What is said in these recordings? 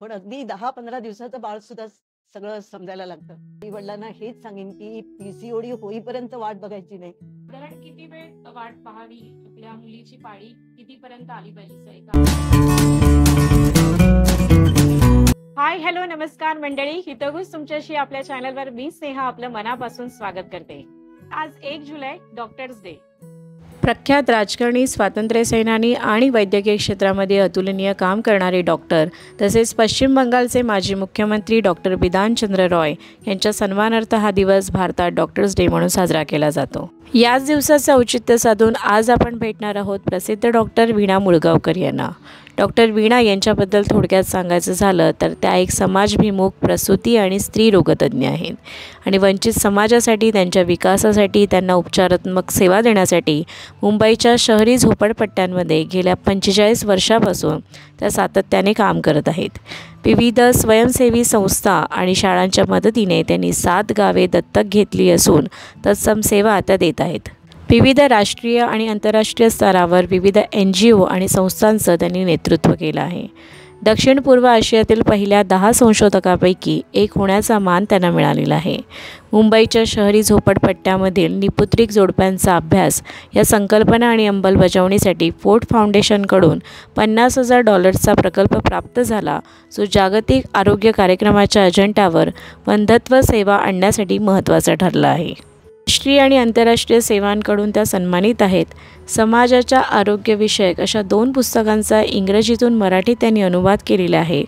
पण अगदी 10-15 दिवसाचं बाळ सुद्धा सगळं समजायला लागतं. आई-वडिलांना हेच सांगेन, की पीसीओडी होईपर्यंत वाट बघायची नाही. साधारण किती वेळ वाट पाहावी? आपल्या मुलीची पाळी कितीपर्यंत आली पाहिजे? हाय, हॅलो, नमस्कार मंडळी. हितगुज तुमच्याशी आपल्या चॅनलवर मी स्नेहा आपलं मनापासून स्वागत करते. आज 1 जुलै डॉक्टर्स डे. प्रख्यात राजकारणी, स्वातंत्र्य सेनानी आणि वैद्यकीय क्षेत्रामध्ये अतुलनीय काम करणारे डॉक्टर तसेच पश्चिम बंगालचे माजी मुख्यमंत्री डॉक्टर बिधानचंद्र रॉय यांच्या सन्मानार्थ हा दिवस भारतात डॉक्टर्स डे म्हणून साजरा केला जातो. याच दिवसाचं औचित्य साधून आज आपण भेटणार आहोत प्रसिद्ध डॉक्टर वीणा मुळगावकर यांना. डॉक्टर वीणा यांच्याबद्दल थोडक्यात सांगायचं झालं तर त्या एक समाजभिमुख प्रसूती आणि स्त्री रोगतज्ञ आहेत आणि वंचित समाजासाठी, त्यांच्या विकासासाठी, त्यांना उपचारात्मक सेवा देण्यासाठी मुंबईच्या शहरी झोपडपट्ट्यांमध्ये गेल्या 45 वर्षापासून त्या सातत्याने काम करत आहेत. विविध स्वयंसेवी संस्था आणि शाळांच्या मदतीने त्यांनी 7 गावे दत्तक घेतली असून तत्सम सेवा त्या देत आहेत. विविध राष्ट्रीय आणि आंतरराष्ट्रीय स्तरावर विविध NGO आणि संस्थांचं त्यांनी नेतृत्व केलं आहे. दक्षिण पूर्व आशियातील पहिल्या 10 संशोधकापैकी एक होण्याचा मान त्यांना मिळालेला आहे. मुंबईच्या शहरी झोपडपट्ट्यामधील निपुत्रिक जोडप्यांचा अभ्यास या संकल्पना आणि अंमलबजावणीसाठी फोर्ड फाउंडेशनकडून $50,000चा प्रकल्प प्राप्त झाला, जो जागतिक आरोग्य कार्यक्रमाच्या अजेंड्यावर वंध्यत्व सेवा आणण्यासाठी महत्त्वाचा ठरला आहे. राष्ट्रीय आणि आंतरराष्ट्रीय सेवांकडून त्या सन्मानित आहेत. समाजाच्या आरोग्यविषयक अशा 2 पुस्तकांचा इंग्रजीतून मराठीत त्यांनी अनुवाद केलेला आहे.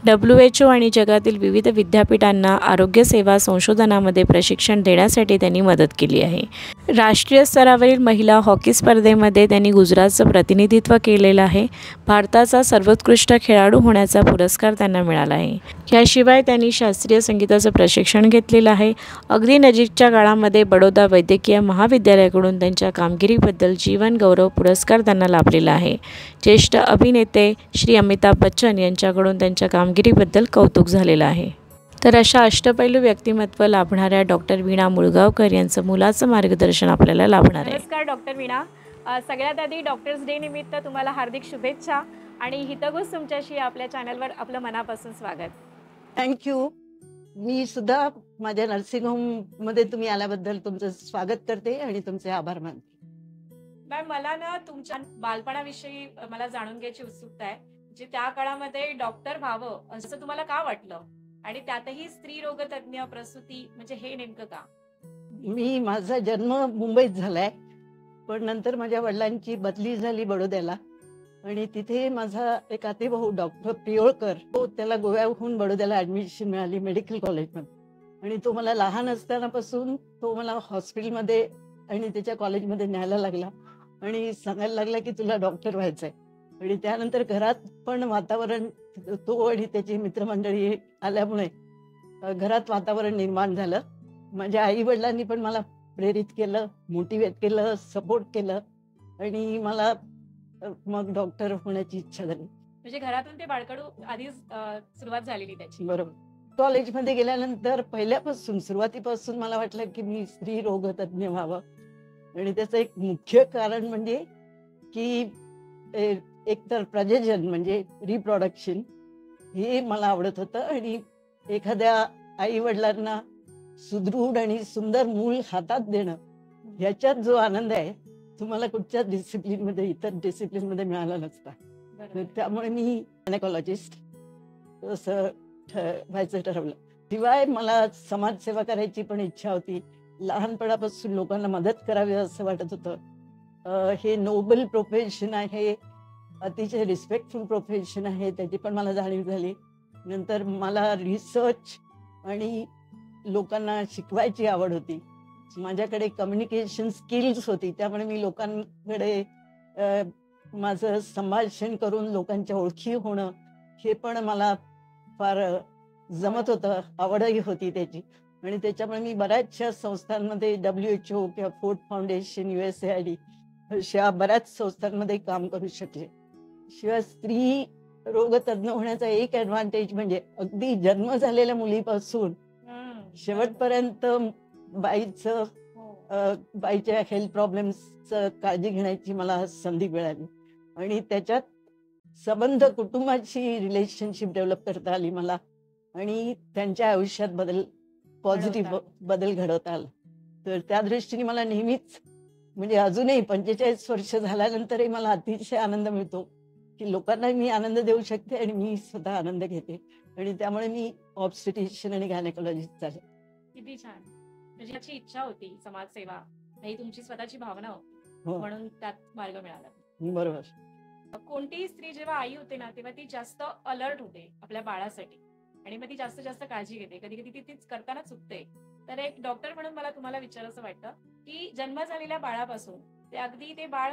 WHO आणि जगातील विविध विद्यापीठांना आरोग्यसेवा संशोधनामध्ये प्रशिक्षण देण्यासाठी त्यांनी मदत केली आहे. राष्ट्रीय स्तरावरील महिला हॉकी स्पर्धेमध्ये त्यांनी गुजरातचं प्रतिनिधित्व केलेलं आहे. भारताचा सर्वोत्कृष्ट खेळाडू होण्याचा पुरस्कार त्यांना मिळाला आहे. याशिवाय त्यांनी शास्त्रीय संगीताचं प्रशिक्षण घेतलेलं आहे. अगदी नजीकच्या काळामध्ये बडोदा वैद्यकीय महाविद्यालयाकडून त्यांच्या कामगिरीबद्दल जीवन गौरव पुरस्कार त्यांना लाभलेला आहे. ज्येष्ठ अभिनेते श्री अमिताभ बच्चन यांच्याकडून त्यांच्या कामगिरीबद्दल कौतुक झालेलं आहे. तर अशा अष्टपैलू व्यक्तिमत्व लाभणाऱ्या डॉक्टर वीणा मुळगावकर यांचं मुलाचं मार्गदर्शन आपल्याला लाभणार आहे. नमस्कार डॉक्टर वीणा. सगळ्यात आधी डॉक्टर्स डे निमित्त तुम्हाला हार्दिक शुभेच्छा आणि हितगुज तुमच्याशी आपल्या चॅनलवर आपलं मनापासून स्वागत. थँक्यू. मी सुद्धा माझ्या नर्सिंग होममध्ये तुम्ही आल्याबद्दल तुमचं स्वागत करते आणि तुमचे आभार मानते. मॅम, मला ना तुमच्या बालपणाविषयी मला जाणून घ्यायची उत्सुकता आहे. जे त्या काळामध्ये डॉक्टर व्हावं असं तुम्हाला का वाटलं आणि त्यातही स्त्री रोगतज्ञ प्रसूती, म्हणजे हे नेमकं का? माझा जन्म मुंबईत झालाय, पण नंतर माझ्या वडिलांची बदली झाली बडोद्याला आणि तिथे माझा एक आतेभाऊ डॉक्टर पियोळकर, त्याला गोव्याहून बडोद्याला ऍडमिशन मिळाली मेडिकल कॉलेजमध्ये आणि तो मला लहान असतानापासून तो मला हॉस्पिटलमध्ये आणि त्याच्या कॉलेजमध्ये न्यायला लागला आणि सांगायला लागला की तुला डॉक्टर व्हायचंय. आणि त्यानंतर घरात पण वातावरण, तो आणि त्याची मित्रमंडळी आल्यामुळे घरात वातावरण निर्माण झालं. माझ्या आई वडिलांनी पण मला प्रेरित केलं, मोटिवेट केलं, सपोर्ट केलं आणि मला मग डॉक्टर होण्याची इच्छा झाली. म्हणजे घरातून ते बाळकडू आधीच सुरुवात झालेली त्याची. बरोबर. कॉलेजमध्ये गेल्यानंतर पहिल्यापासून, सुरुवातीपासून मला वाटलं की मी स्त्री रोगतज्ञ व्हावं आणि त्याचं एक मुख्य कारण म्हणजे की एकतर प्रजनन म्हणजे रिप्रोडक्शन हे मला आवडत होतं आणि एखाद्या आई वडिलांना सुदृढ आणि सुंदर मूल हातात देणं, ह्याच्यात जो आनंद आहे तुम्हाला कुठच्या डिसिप्लिनमध्ये, इतर डिसिप्लिनमध्ये मिळाला नसता. त्यामुळे मी गायनेकॉलॉजिस्ट असं व्हायचं ठरवलं. शिवाय मला समाजसेवा करायची पण इच्छा होती. लहानपणापासून लोकांना मदत करावी असं वाटत होतं. हे नोबल प्रोफेशन आहे, अतिशय रिस्पेक्टफुल प्रोफेशन आहे, त्याची पण मला जाणीव झाली. नंतर मला रिसर्च आणि लोकांना शिकवायची आवड होती. माझ्याकडे कम्युनिकेशन स्किल्स होती, त्यामुळे मी लोकांकडे माझं संभाषण करून लोकांच्या ओळखी होणं हे पण मला फार जमत होतं, आवडही होती त्याची. आणि त्याच्यामुळे मी बऱ्याचशा संस्थांमध्ये WHO किंवा फोर्ड फाउंडेशन, USAID अशा बऱ्याच संस्थांमध्ये काम करू शकले. शिवाय स्त्री रोगतज्ञ होण्याचा एक ऍडव्हान्टेज म्हणजे अगदी जन्म झालेल्या मुलीपासून शेवटपर्यंत बाईच्या हेल्थ प्रॉब्लेम्सचं काळजी घेण्याची मला संधी मिळाली आणि त्याच्यात संबंध, कुटुंबाची रिलेशनशिप डेव्हलप करता आली मला आणि त्यांच्या आयुष्यात पॉझिटिव्ह बदल घडवता आला. तर त्या दृष्टीने मला नेहमीच म्हणजे अजूनही 45 वर्ष झाल्यानंतरही मला अतिशय आनंद मिळतो की लोकांना मी आनंद देऊ शकते आणि मी स्वतः आनंद घेते आणि त्यामुळे मी ऑब्स्टेट्रिशियन आणि गायनेकोलॉजिस्ट झाले. किती छान. म्हणजे याची इच्छा होती समाजसेवा, ही तुमची स्वतःची भावना होती, हो, म्हणून त्यात मार्ग मिळाला. बरोबर. कोणतीही स्त्री जेव्हा आई होते ना तेव्हा ती जास्त अलर्ट होते आपल्या बाळासाठी आणि मग ती जास्त जास्त काळजी घेते. कधी कधी ती तीच करताना चुकते. तर एक डॉक्टर म्हणून मला तुम्हाला विचारायचं वाटतं की जन्म झालेल्या बाळापासून ते अगदी ते बाळ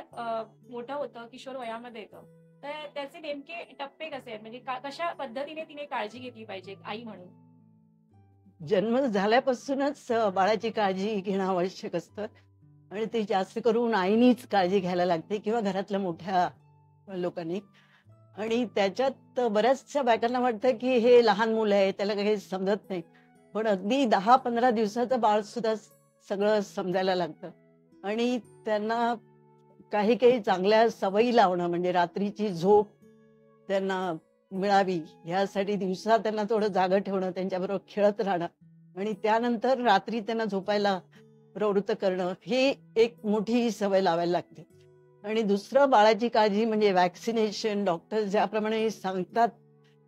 मोठं होतं, किशोर वयामध्ये येतं, तर त्याचे नेमके टप्पे कसे आहेत, म्हणजे कशा पद्धतीने तिने काळजी घेतली पाहिजे एक आई म्हणून? जन्म झाल्यापासूनच बाळाची काळजी घेणं आवश्यक असतं आणि ते जास्त करून आईनीच काळजी घ्यायला लागते किंवा घरातल्या मोठ्या लोकांनी. आणि त्याच्यात बऱ्याचशा बायकांना वाटतं की हे लहान मुलं आहे, त्याला काही समजत नाही. पण अगदी 10-15 दिवसाचं बाळ सुद्धा सगळं समजायला लागतं आणि त्यांना काही काही चांगल्या सवयी लावणं म्हणजे रात्रीची झोप त्यांना मिळावी यासाठी दिवसा त्यांना थोडं जागं ठेवणं, त्यांच्याबरोबर खेळत राहणं आणि त्यानंतर रात्री त्यांना झोपायला प्रवृत्त करणं, ही एक मोठी सवय लावायला लागते. आणि दुसरं बाळाची काळजी म्हणजे वॅक्सिनेशन. डॉक्टर ज्याप्रमाणे सांगतात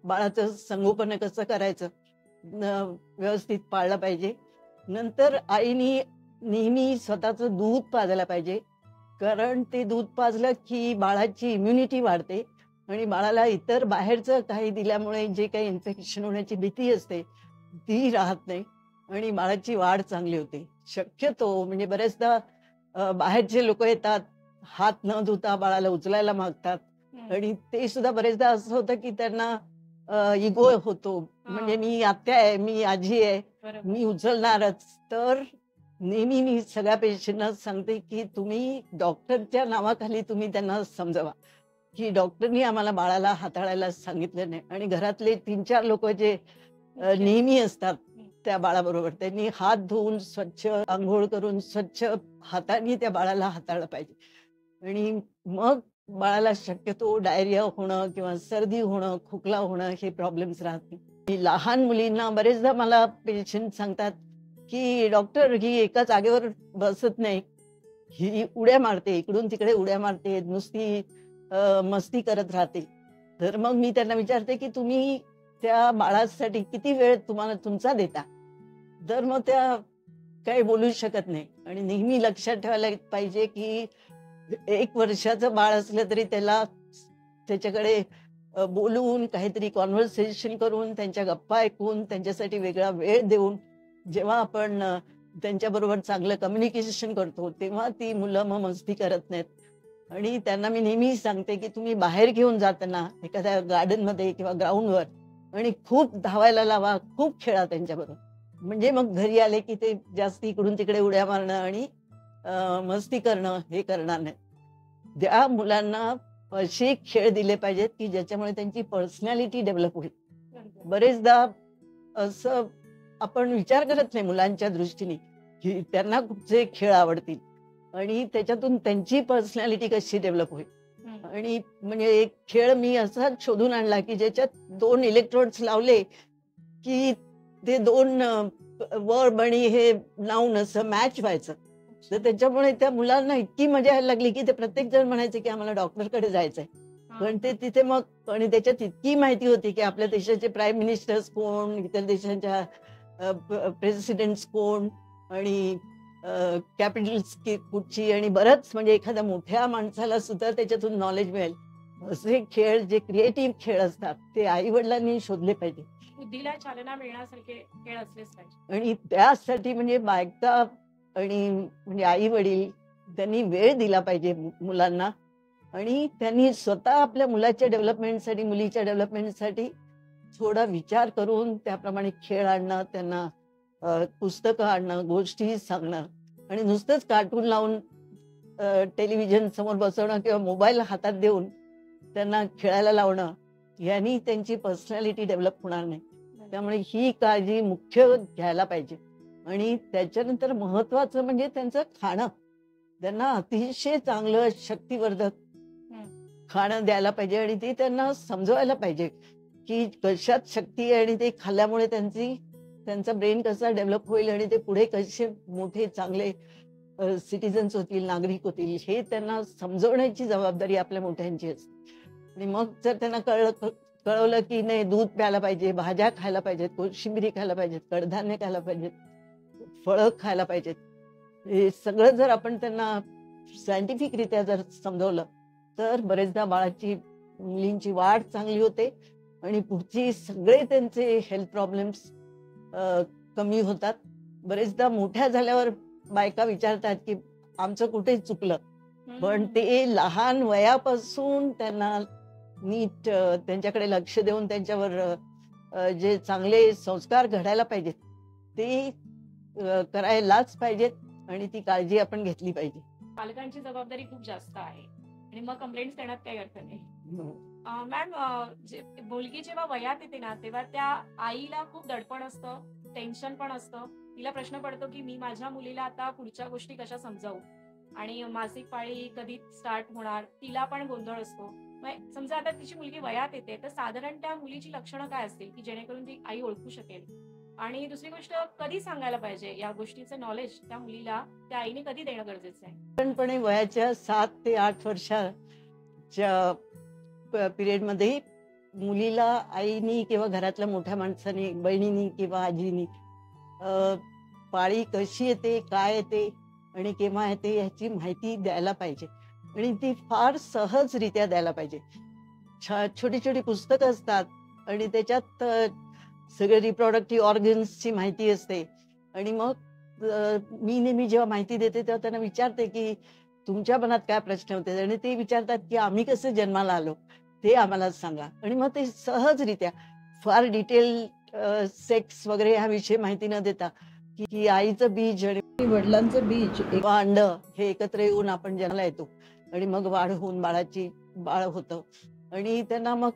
बाळाचं संगोपन कसं करायचं, व्यवस्थित पाळलं पाहिजे. नंतर आईनी नेहमी स्वतःचं दूध पाजायला पाहिजे, कारण ते दूध पाजलं की बाळाची इम्युनिटी वाढते आणि बाळाला इतर बाहेरचं काही दिल्यामुळे जे काही इन्फेक्शन होण्याची भीती असते ती राहत नाही आणि बाळाची वाढ चांगली होते. शक्यतो म्हणजे बरेचदा बाहेरचे लोक येतात, हात न धुता बाळाला उचलायला मागतात आणि ते सुद्धा बरेचदा असं होतं की त्यांना इगो होतो, म्हणजे मी आत्या आहे, मी आजी आहे, मी उचलणारच. तर नेहमी मी सगळ्या पेशंटना सांगते की तुम्ही डॉक्टरच्या नावाखाली तुम्ही त्यांना समजावा की डॉक्टरनी आम्हाला बाळाला हाताळायला सांगितलं नाही. आणि घरातले 3-4 लोक जे नेहमी असतात त्या बाळाबरोबर, त्यांनी हात धुवून स्वच्छ आंघोळ करून स्वच्छ हाताने त्या बाळाला हाताळलं पाहिजे. आणि मग बाळाला शक्यतो डायरिया होणं किंवा सर्दी होणं, खोकला होणं हे प्रॉब्लेम्स राहत नाही. लहान मुलींना बरेचदा मला पेशंट सांगतात की डॉक्टर ही एका जागेवर बसत नाही, ही उड्या मारते, इकडून तिकडे उड्या मारते, नुसती मस्ती करत राहते. तर मग मी त्यांना विचारते की तुम्ही त्या बाळासाठी किती वेळ तुम्हाला तुमचा देता. तर मग त्या काही बोलू शकत नाही. आणि नेहमी लक्षात ठेवायला पाहिजे की 1 वर्षाचं बाळ असलं तरी त्याच्याकडे बोलून काहीतरी कॉन्व्हर्सेशन करून त्यांच्या गप्पा ऐकून त्यांच्यासाठी वेगळा वेळ देऊन जेव्हा आपण त्यांच्याबरोबर चांगलं कम्युनिकेशन करतो तेव्हा ती मुलं मग मस्ती करत नाहीत. आणि त्यांना मी नेहमी सांगते की तुम्ही बाहेर घेऊन जाताना एखाद्या गार्डनमध्ये किंवा ग्राउंडवर आणि खूप धावायला लावा, खूप खेळा त्यांच्याबरोबर, म्हणजे मग घरी आले की ते जास्त इकडून तिकडे उड्या मारणं आणि मस्ती करणं हे करणार नाही. त्या मुलांना असे खेळ दिले पाहिजेत की ज्याच्यामुळे त्यांची पर्सनॅलिटी डेव्हलप होईल. बरेचदा असं आपण विचार करत नाही मुलांच्या दृष्टीने की त्यांना कुठचे खेळ आवडतील आणि त्याच्यातून त्यांची पर्सनॅलिटी कशी डेव्हलप होईल. आणि म्हणजे एक खेळ मी असा शोधून आणला की ज्याच्यात 2 इलेक्ट्रोड्स लावले की ते 2 वर्ब आणि हे नाऊन असं मॅच व्हायचं. तर त्याच्यामुळे त्या मुलांना इतकी मजा यायला लागली की ते प्रत्येक जण म्हणायचे की आम्हाला डॉक्टरकडे जायचंय. पण ते तिथे मग आणि त्याच्यात इतकी माहिती होती की आपल्या देशाचे प्राईम मिनिस्टर्स कोण, इतर देशांच्या प्रेसिडेंट्स कोण आणि कॅपिटल्स कुठची आणि बरंच म्हणजे एखाद्या मोठ्या माणसाला सुद्धा त्याच्यातून नॉलेज मिळेल. असे खेळ जे क्रिएटिव्ह खेळ असतात ते आई वडिलांनी शोधले पाहिजे. बुद्धीला चालना मिळण्यासारखे खेळ असलेच पाहिजे. आणि त्यासाठी म्हणजे बायका आणि म्हणजे आई वडील त्यांनी वेळ दिला पाहिजे मुलांना आणि त्यांनी स्वतः आपल्या मुलाच्या डेव्हलपमेंटसाठी, मुलीच्या डेव्हलपमेंटसाठी थोडा विचार करून त्याप्रमाणे खेळ आणणं, त्यांना पुस्तकं आणणं, गोष्टी सांगणं आणि नुसतंच कार्टून लावून टेलिव्हिजन समोर बसवणं किंवा मोबाईल हातात देऊन त्यांना खेळायला लावणं यांनी त्यांची पर्सनॅलिटी डेव्हलप होणार नाही. त्यामुळे ही काळजी मुख्य घ्यायला पाहिजे. आणि त्याच्यानंतर महत्वाचं म्हणजे त्यांचं खाणं. त्यांना अतिशय चांगलं शक्तिवर्धक खाणं द्यायला पाहिजे आणि ते त्यांना समजवायला पाहिजे की कशात शक्ती आहे आणि ते खाल्ल्यामुळे त्यांचा ब्रेन कसा डेव्हलप होईल आणि ते पुढे कसे मोठे चांगले सिटिझन्स होतील, नागरिक होतील, हे त्यांना समजवण्याची जबाबदारी आपल्या मोठ्यांची असते. आणि मग जर त्यांना कळवलं की नाही, दूध प्यायला पाहिजे, भाज्या खायला पाहिजेत, कोशिंबिरी खायला पाहिजेत, कडधान्य खायला पाहिजेत, फळं खायला पाहिजेत, हे सगळं जर आपण त्यांना सायंटिफिक रित्या जर समजवलं तर बरेचदा मुलींची वाढ चांगली होते आणि पुढची सगळे त्यांचे हेल्थ प्रॉब्लेम्स कमी होतात. बरेचदा मोठ्या झाल्यावर बायका विचारतात की आमचं कुठे चुकलं, पण ते लहान वयापासून त्यांना नीट त्यांच्याकडे लक्ष देऊन त्यांच्यावर जे चांगले संस्कार घडायला पाहिजेत ते करायलाच पाहिजेत आणि ती काळजी आपण घेतली पाहिजे. पालकांची जबाबदारी खूप जास्त आहे आणि मग कंप्लेंट्स देण्यात काही अर्थ नाही. मॅम, मुलगी जेव्हा वयात येते ना तेव्हा त्या आईला खूप दडपण असतं, टेन्शन पण असतं. तिला प्रश्न पडतो की मी माझ्या मुलीला आता पुढच्या गोष्टी कशा समजावू आणि मासिक पाळी कधी स्टार्ट होणार, तिला पण गोंधळ असतो. समजा आता तिची मुलगी वयात येते तर साधारण त्या मुलीची लक्षणं काय असतील की जेणेकरून ती आई ओळखू शकेल? आणि दुसरी गोष्ट, कधी सांगायला पाहिजे या गोष्टीचं नॉलेज त्या मुलीला त्या आईने कधी देणं गरजेचं आहे? लहानपणी वयाच्या 7 ते 8 वर्षाच्या पिरियडमध्ये मुलीला आईनी किंवा घरातल्या मोठ्या माणसाने, बहिणीनी किंवा आजीनी पाळी कशी येते, काय येते आणि केव्हा येते याची माहिती द्यायला पाहिजे आणि ती फार सहजरित्या द्यायला पाहिजे. छोटी छोटी पुस्तकं असतात आणि त्याच्यात सगळे रिप्रोडक्टिव्ह ऑर्गन्सची माहिती असते. आणि मग मी नेहमी जेव्हा माहिती देते तेव्हा त्यांना विचारते की तुमच्या मनात काय प्रश्न होते, आणि ते विचारतात की आम्ही कसं जन्माला आलो ते आम्हाला सांगा. आणि मग ते सहजरित्या फार डिटेल सेक्स वगैरे ह्या विषयी माहिती न देता की आईचं बीज आणि वडिलांचं बीज किंवा अंड हे एकत्र येऊन आपण जन्माला येतो आणि मग वाढ होऊन बाळ होतं. आणि त्यांना मग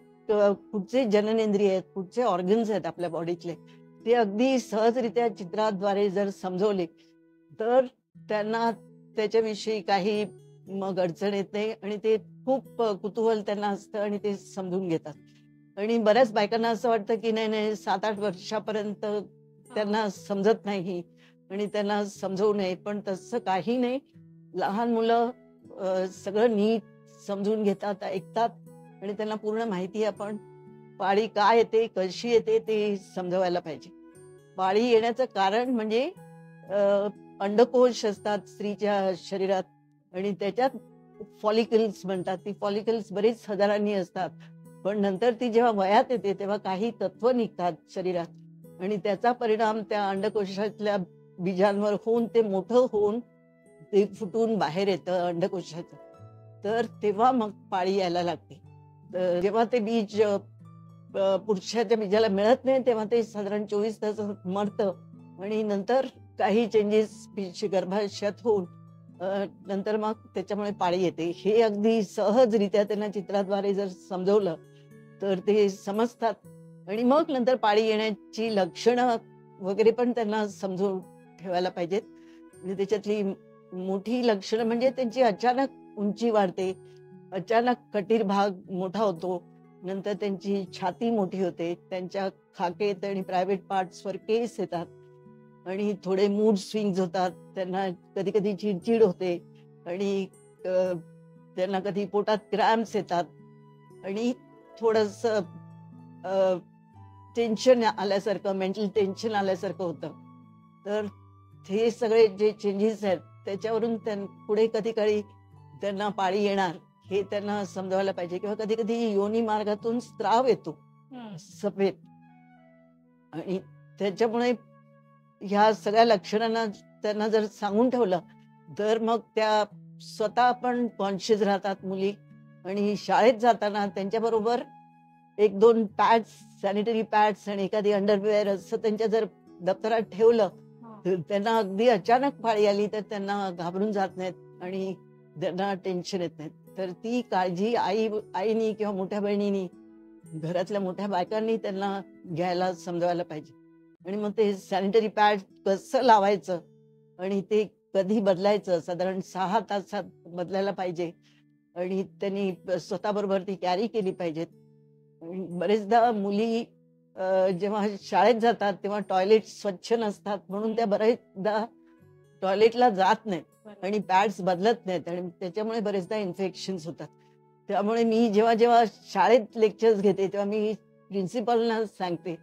पुढचे जननेंद्रिय आहेत, पुढचे ऑर्गन्स आहेत आपल्या बॉडीतले, ते अगदी सहजरित्या चित्राद्वारे जर समजवले तर त्यांना त्याच्याविषयी काही मग अडचण येत नाही आणि ते खूप कुतूहल त्यांना असतं आणि ते समजून घेतात. आणि बऱ्याच बायकांना असं वाटतं की नाही 7-8 वर्षापर्यंत त्यांना समजत नाही आणि त्यांना समजवू नये, पण तसं काही नाही. लहान मुलं सगळं नीट समजून घेतात, ऐकतात आणि त्यांना पूर्ण माहिती आपण पाळी काय येते, कशी येते ते समजवायला पाहिजे. पाळी येण्याचं कारण म्हणजे अंडकोश असतात स्त्रीच्या शरीरात आणि त्याच्यात फॉलिकल्स म्हणतात. ती फॉलिकल्स बरीच हजारांनी असतात, पण नंतर ती जेव्हा वयात येते तेव्हा काही तत्व निघतात शरीरात आणि त्याचा परिणाम त्या अंडकोशातल्या बीजांवर होऊन ते मोठं होऊन ते फुटून बाहेर येतं अंडकोशाचं. तर तेव्हा मग पाळी यायला लागते. जेव्हा ते बीज पुरुषाच्या बीजाला मिळत नाही तेव्हा ते साधारण 24 तासात मरतं आणि नंतर काही चेंजेस गर्भाशयात होऊन नंतर मग त्याच्यामुळे पाळी येते. हे अगदी सहजरित्या त्यांना चित्राद्वारे जर समजवलं तर ते समजतात आणि मग नंतर पाळी येण्याची लक्षणं वगैरे पण त्यांना समजून ठेवायला पाहिजेत. म्हणजे त्याच्यातली मोठी लक्षणं म्हणजे त्यांची अचानक उंची वाढते, अचानक कटीर भाग मोठा होतो, नंतर त्यांची छाती मोठी होते, त्यांच्या खाकेत आणि प्रायव्हेट पार्ट्सवर केस येतात आणि थोडे मूड स्विंग्स होतात, त्यांना कधी कधी चिडचिड होते आणि त्यांना कधी पोटात क्रॅम्प्स येतात आणि थोडस टेन्शन आल्यासारखं, मेंटल टेन्शन आल्यासारखं होतं. तर हे सगळे जे चेंजेस आहेत त्याच्यावरून पुढे कधी काळी त्यांना पाळी येणार हे त्यांना समजावायला पाहिजे. किंवा कधी कधी योनी मार्गातून स्त्राव येतो सफेद आणि त्याच्यामुळे ह्या सगळ्या लक्षणांना त्यांना जर सांगून ठेवलं तर मग त्या स्वतः पण कॉन्शियस राहतात मुली. आणि शाळेत जाताना त्यांच्याबरोबर 1-2 पॅड्स, सॅनिटरी पॅड्स आणि एखादी अंडरवेअर असं त्यांच्या जर दप्तरात ठेवलं तर त्यांना अगदी अचानक पाळी आली तर त्यांना घाबरून जात नाहीत आणि त्यांना टेन्शन येत नाहीत. तर ती काळजी आईनी किंवा मोठ्या बहिणीनी, घरातल्या मोठ्या बायकांनी त्यांना घ्यायला समजवायला पाहिजे. आणि मग ते सॅनिटरी पॅड कसं लावायचं आणि ते कधी बदलायचं, साधारण 6 तासात बदलायला पाहिजे. आणि त्यांनी स्वतःबरोबर ती कॅरी केली पाहिजेत. आणि बरेचदा मुली जेव्हा शाळेत जातात तेव्हा टॉयलेट स्वच्छ नसतात म्हणून त्या बरेचदा टॉयलेटला जात नाहीत बरोबर. आणि पॅड्स बदलत नाहीत आणि त्याच्यामुळे बरेचदा इन्फेक्शन्स होतात. त्यामुळे मी जेव्हा जेव्हा शाळेत लेक्चर्स घेते तेव्हा मी प्रिन्सिपलना सांगते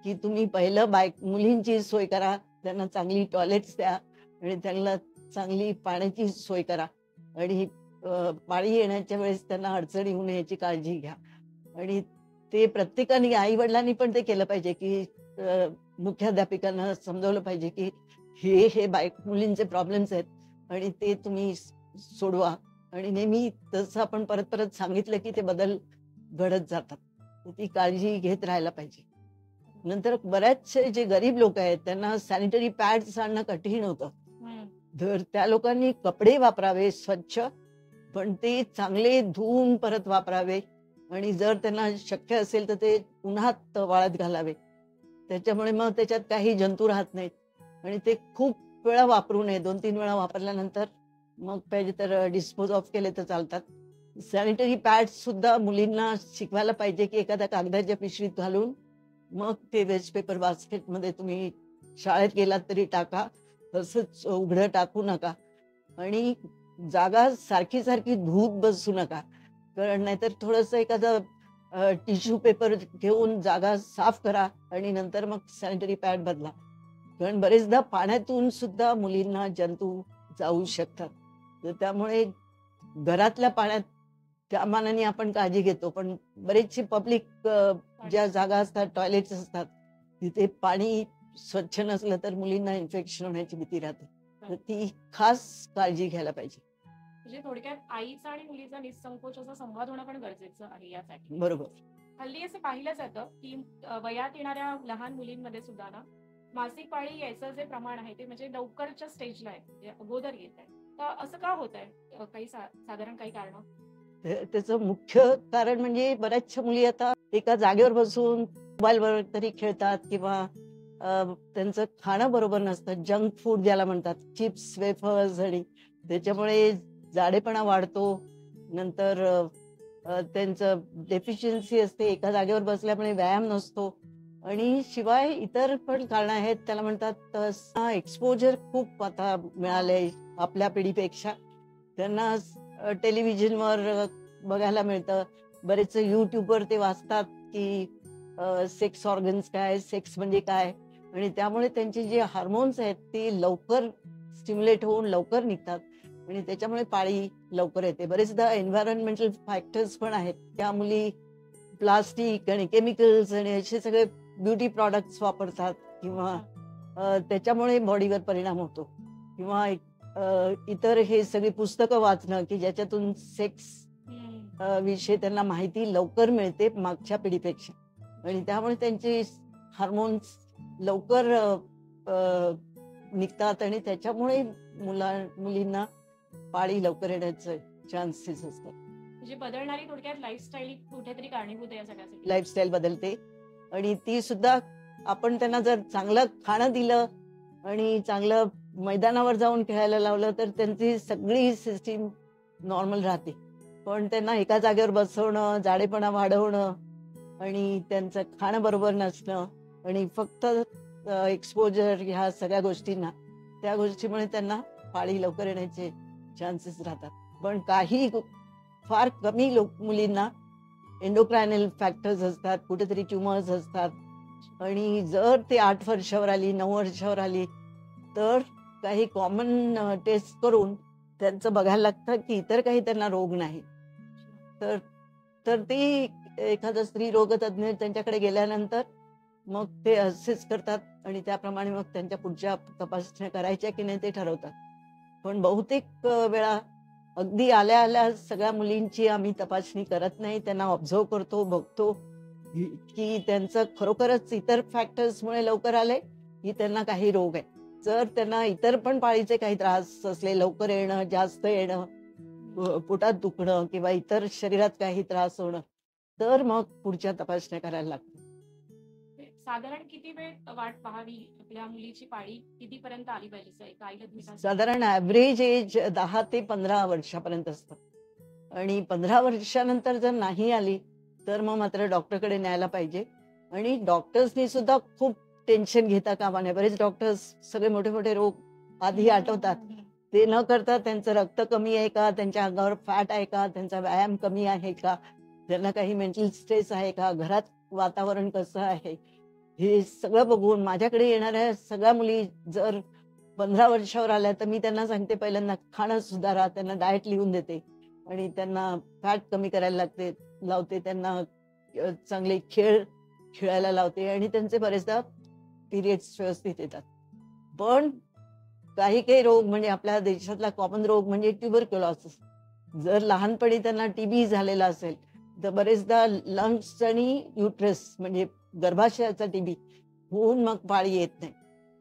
की तुम्ही पहिलं मुलींची सोय करा, त्यांना चांगली टॉयलेट्स द्या आणि त्यांना चांगली पाण्याची सोय करा आणि पाळी येण्याच्या वेळेस त्यांना अडचण येऊ नये याची काळजी घ्या. आणि ते प्रत्येकाने आई वडिलांनी पण ते केलं पाहिजे की मुख्याध्यापिकांना समजवलं पाहिजे की हे हे मुलींचे प्रॉब्लेम्स आहेत आणि ते तुम्ही सोडवा. आणि नेहमी तसं आपण परत परत सांगितलं की ते बदल घडत जातात. तर ती काळजी घेत राहायला पाहिजे. नंतर बऱ्याचशे जे गरीब लोक आहेत त्यांना सॅनिटरी पॅड्स आणणं कठीण होतं. हम्म. तर त्या लोकांनी कपडे वापरावे स्वच्छ, पण ते चांगले धुवून परत वापरावे आणि जर त्यांना शक्य असेल तर ते उन्हात वाळत घालावे. त्याच्यामुळे मग त्याच्यात काही जंतू राहत नाहीत आणि ते खूप वेळा वापरू नये. 2-3 वेळा वापरल्यानंतर मग पाहिजे तर डिस्पोज ऑफ केले तर चालतात. सॅनिटरी पॅड्स सुद्धा मुलींना शिकवायला पाहिजे की एखाद्या कागदाच्या पिशवीत घालून मग ते वेस्ट पेपर बास्केटमध्ये तुम्ही शाळेत गेलात तरी टाका, तसंच उघडं टाकू नका आणि जागा सारखी सारखी धूत बसू नका. कारण नाहीतर थोडंसं एखादं टिश्यू पेपर घेऊन जागा साफ करा आणि नंतर मग सॅनिटरी पॅड बदला. कारण बरेचदा पाण्यातून सुद्धा मुलींना जंतू जाऊ शकतात. तर त्यामुळे घरातल्या पाण्यात त्या मानाने आपण काळजी घेतो, पण बरेचसे पब्लिक ज्या जागा असतात, टॉयलेट्स असतात, तिथे पाणी स्वच्छ नसलं तर मुलींना इन्फेक्शन होण्याची भीती राहते. तर ती खास काळजी घ्यायला पाहिजे. म्हणजे थोडक्यात आईचा आणि मुलीचा निसंकोच असा संवाद होणं पण गरजेचं आहे यासाठी. बरोबर. हल्ली असं पाहिलं जातं की वयात येणाऱ्या लहान मुलींमध्ये सुद्धा ना मासिक पाळी यायचं जे प्रमाण आहे ते म्हणजे लवकरच्या स्टेजला आहे, म्हणजे अगोदर येत आहे. तर असं का होत आहे? काही साधारण काही कारण? त्याचं मुख्य कारण म्हणजे बऱ्याचशा मुली आता एका जागेवर बसून मोबाईलवर तरी खेळतात किंवा त्यांचं खाणं बरोबर नसतं. जंक फूड ज्याला म्हणतात, चिप्स, वेफर्स आणि त्याच्यामुळे जाडेपणा वाढतो. नंतर त्यांचं डेफिशियन्सी असते. एका जागेवर बसल्यामुळे व्यायाम नसतो आणि शिवाय इतर पण कारणं आहेत. त्याला म्हणतात एक्सपोजर खूप आता मिळालंय आपल्या पिढीपेक्षा. त्यांना टेलिव्हिजनवर बघायला मिळतं. बरेच युट्यूबवर ते वाचतात की सेक्स ऑर्गन्स काय, सेक्स म्हणजे काय आणि त्यामुळे त्यांचे जे हार्मोन्स आहेत ते लवकर स्टिम्युलेट होऊन लवकर निघतात आणि त्याच्यामुळे पाळी लवकर येते. बरेचदा एन्व्हायरमेंटल फॅक्टर्स पण आहेत. त्या मुली प्लास्टिक आणि केमिकल्स आणि असे सगळे ब्युटी प्रॉडक्ट्स वापरतात किंवा त्याच्यामुळे बॉडीवर परिणाम होतो किंवा इतर हे सगळी पुस्तकं वाचणं की ज्याच्यातून सेक्स विषयी त्यांना माहिती लवकर मिळते मागच्या पिढीपेक्षा आणि त्यामुळे त्यांचे हार्मोन्स लवकर निघतात आणि त्याच्यामुळे मुलींना पाळी लवकर येण्याचे चान्सेस असतात. म्हणजे बदलणारी थोडक्यात लाईफस्टाईल कुठेतरी कारणीभूत आहे या सगळ्यासाठी. लाईफस्टाईल बदलते आणि ती सुद्धा आपण त्यांना जर चांगलं खाणं दिलं आणि चांगलं मैदानावर जाऊन खेळायला लावलं तर त्यांची सगळी सिस्टीम नॉर्मल राहते. पण त्यांना एका जागेवर बसवणं, जाडेपणा वाढवणं आणि त्यांचं खाणं बरोबर नसणं आणि फक्त एक्सपोजर ह्या सगळ्या गोष्टींना, त्या गोष्टीमुळे त्यांना पाळी लवकर येण्याचे चान्सेस राहतात. पण काही फार कमी मुलींना एंडोक्रायनल फॅक्टर्स असतात, कुठेतरी ट्युमर्स असतात आणि जर ते 8 वर्षावर आली, 9 वर्षावर आली तर काही कॉमन टेस्ट करून त्यांचं बघायला लागतं की इतर काही त्यांना रोग नाही. तर ते एखादा स्त्री रोग तज्ञ त्यांच्याकडे गेल्यानंतर मग ते असेस करतात आणि त्याप्रमाणे मग त्यांच्या पुढच्या तपासण्या करायच्या की नाही ते ठरवतात. पण बहुतेक वेळा अगदी आल्या आल्या सगळ्या मुलींची आम्ही तपासणी करत नाही. त्यांना ऑब्झर्व करतो, बघतो की त्यांचं खरोखरच इतर फॅक्टर्समुळे लवकर आलंय की त्यांना काही रोग आहे. जर त्यांना इतर पण पाळीचे काही त्रास असले, लवकर येणं, जास्त येणं, पोटात दुखणं किंवा इतर शरीरात काही त्रास होणं, तर मग पुढच्या तपासण्या करायला लागतात. साधारण किती वेळ वाट पाहावी? आपल्या मुलीची पाळी कितीपर्यंत आली पाहिजे? साधारण ऍव्हरेज एज 10 ते 15 वर्षापर्यंत असतं. आणि 15 वर्षानंतर जर नाही आली तर मग मात्र डॉक्टरकडे न्यायला पाहिजे. आणि डॉक्टर्सनी सुद्धा खूप टेन्शन घेता कामा नये. बरेच डॉक्टर्स सगळे मोठे मोठे रोग आधी आठवतात. ते न करता त्यांचं रक्त कमी आहे का, त्यांच्या अंगावर फॅट आहे का, त्यांचा व्यायाम कमी आहे का, त्यांना काही मेंटल स्ट्रेस आहे का, घरात वातावरण कसं आहे, हे सगळं बघून माझ्याकडे येणाऱ्या सगळ्या मुली जर 15 वर्षावर आल्या तर मी त्यांना सांगते पहिल्यांदा खाणं सुधारा, त्यांना डाएट लिहून देते आणि त्यांना फॅट कमी करायला लावते, त्यांना चांगले खेळ खेळायला लावते आणि त्यांचे बरेचदा पिरियड्स व्यवस्थित येतात. पण काही काही रोग म्हणजे आपल्या देशातला कॉमन रोग म्हणजे ट्युबरक्युलोसिस. जर लहानपणी त्यांना टीबी झालेला असेल तर बरेचदा लंग्स आणि युट्रस म्हणजे गर्भाशयाचा टीबी होऊन मग पाळी येत नाही.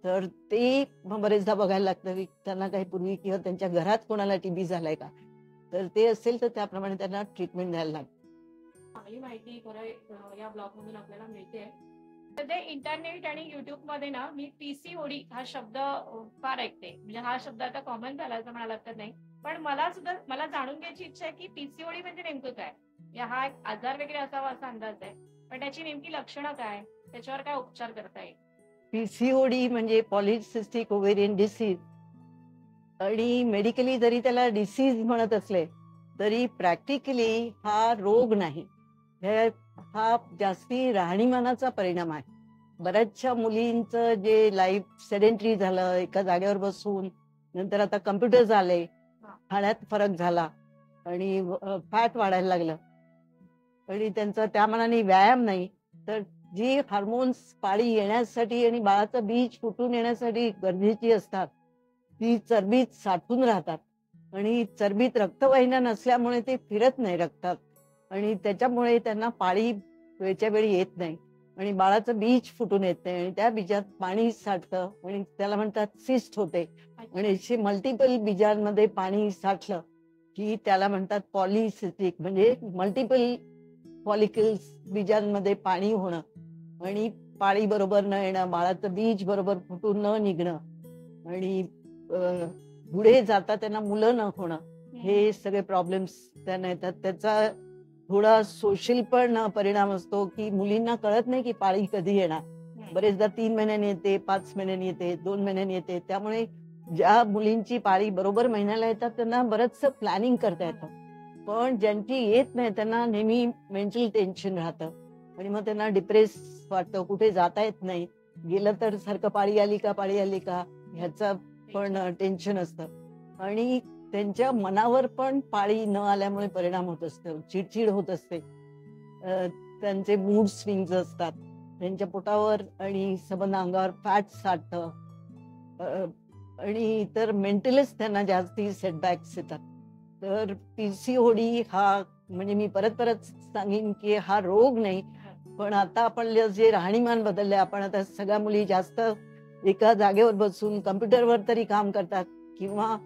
तर ते मग बरेचदा बघायला लागतं की त्यांना काही पूर्वी किंवा त्यांच्या घरात कोणाला टीबी झालाय का, तर ते असेल तर त्याप्रमाणे त्यांना ट्रीटमेंट द्यायला लागतं. चांगली माहिती खरं या ब्लॉग मधून आपल्याला मिळते. सध्या इंटरनेट आणि युट्यूब मध्ये ना मी पीसीओडी हा शब्द फार ऐकते. म्हणजे हा शब्द आता कॉमन झाला असं मला लक्षात नाही. पण मला जाणून घ्यायची इच्छा आहे की पीसीओडी म्हणजे नेमकं काय. हा एक आजार वगैरे असावा असा अंदाज आहे. पण त्याची नेमकी लक्षणं काय, त्याच्यावर काय उपचार करता येईल? पीसीओडी म्हणजे पॉलिसिस्टिक ओव्हेरियन डिसीज. आणि मेडिकली जरी त्याला डिसीज म्हणत असले तरी प्रॅक्टिकली हा रोग नाही. हा जास्ती राहणीमानाचा परिणाम आहे. बऱ्याचशा मुलींचं जे लाईफ सेडेंटरी झालं, एका जागेवर बसून, नंतर आता कम्प्युटर्स आले, खाण्यात फरक झाला आणि फॅट वाढायला लागलं आणि त्यांचा त्या मनाने व्यायाम नाही, तर जी हार्मोन्स पाळी येण्यासाठी आणि बाळाचं बीज फुटून येण्यासाठी गरजेची असतात ती चरबीत साठून राहतात आणि चरबीत रक्तवाहिन्या नसल्यामुळे ते फिरत नाही रक्तात आणि त्याच्यामुळे त्यांना पाळी वेळच्या वेळी येत नाही आणि बाळाचं बीज फुटून येत नाही आणि त्या बीजात पाणी साठतं आणि त्याला म्हणतात सिस्ट होते. आणि असे मल्टिपल बीजांमध्ये पाणी साठलं की त्याला म्हणतात पॉलिसिस्टिक, म्हणजे मल्टिपल फॉलिकल्स बीजांमध्ये पाणी होणं आणि पाळी बरोबर न येणं, बाळाचं बीज बरोबर फुटून न निघणं आणि पुढे जाता त्यांना मुलं न होणं, हे सगळे प्रॉब्लेम्स त्यांना येतात. त्याचा थोडा सोशल पण परिणाम असतो की मुलींना कळत नाही की पाळी कधी येणार. बरेचदा 3 महिन्यांनी येते, 5 महिन्यांनी येते, 2 महिन्यांनी येते. त्यामुळे ज्या मुलींची पाळी बरोबर महिन्याला येतात त्यांना बरंचसं प्लॅनिंग करता येतं. पण ज्यांची येत नाही त्यांना नेहमी मेंटल टेन्शन राहतं आणि मग त्यांना डिप्रेस वाटतं, कुठे जाता येत नाही, गेलं तर सारखं पाळी आली का पाळी आली का ह्याचा पण टेन्शन असतं आणि त्यांच्या मनावर पण पाळी न आल्यामुळे परिणाम होत असतो, चिडचिड होत असते, त्यांचे मूड स्विंग्स असतात, त्यांच्या पोटावर आणि सबंध अंगावर फॅट साठतं आणि इतर मेंटलच त्यांना जास्ती सेटबॅक्स येतात. तर पीसीओडी हा म्हणजे मी परत परत सांगेन की हा रोग नाही, पण आता आपण जे राहणीमान बदलले, आपण आता सगळ्या मुली जास्त एका जागेवर बसून कम्प्युटरवर तरी काम करतात किंवा